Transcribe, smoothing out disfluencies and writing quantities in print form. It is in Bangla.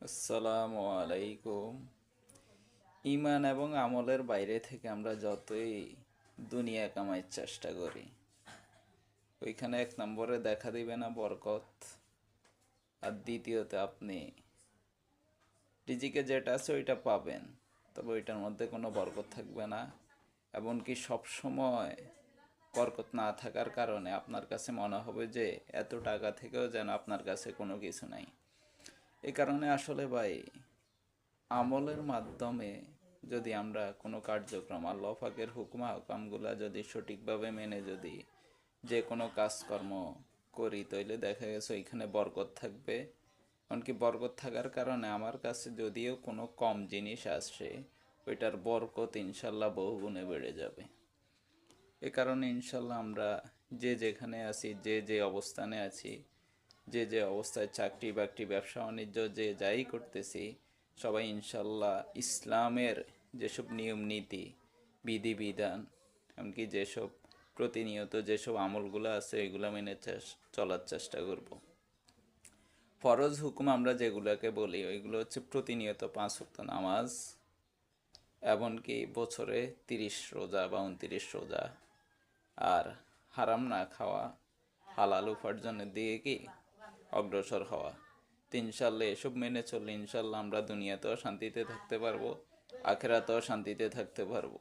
আসসালামু আলাইকুম। ইমান এবং আমলের বাইরে থেকে আমরা যতই দুনিয়া কামাইয়ের চেষ্টা করি, ওইখানে এক নম্বরে দেখা দিবে না বরকত, আর দ্বিতীয়তে আপনি রিজিকে যেটা আছে ওইটা পাবেন, তবে ওইটার মধ্যে কোনো বরকত থাকবে না। এমনকি সবসময় বরকত না থাকার কারণে আপনার কাছে মনে হবে যে এত টাকা থেকেও যেন আপনার কাছে কোনো কিছু নাই। এই কারণে আসলে ভাই, আমলের মাধ্যমে যদি আমরা কোনো কার্যক্রম আল্লাহ পাকের হুকুম আহকামগুলা যদি সঠিকভাবে মেনে যদি যে কোনো কাজকর্ম করি, তাইলে দেখা গেছে ওইখানে বরকত থাকবে। এমনকি বরকত থাকার কারণে আমার কাছে যদিও কোনো কম জিনিস আসে, ওইটার বরকত ইনশাল্লাহ বহুগুণে বেড়ে যাবে। এ কারণে ইনশাল্লাহ আমরা যে যেখানে আছি, যে যে অবস্থানে আছি, যে যে অবস্থায় চাকরি বাকরি ব্যবসা বাণিজ্য যে যাই করতেছি, সবাই ইনশাল্লাহ ইসলামের যেসব নিয়ম নীতি বিধিবিধান, এমনকি যেসব প্রতিনিয়ত যেসব আমলগুলো আছে এগুলো মেনে চলার চেষ্টা করব। ফরজ হুকুম আমরা যেগুলোকে বলি ওইগুলো হচ্ছে প্রতিনিয়ত 5 ওয়াক্ত নামাজ, এমনকি বছরে 30 রোজা বা 29 রোজা, আর হারাম না খাওয়া, হালাল উপার্জনের দিকে কি অগ্রসর হওয়া। তো ইনশাল্লাহ এসব মেনে চললে ইনশাল্লাহ আমরা দুনিয়াতেও শান্তিতে থাকতে পারবো, আখেরাতেও শান্তিতে থাকতে পারবো।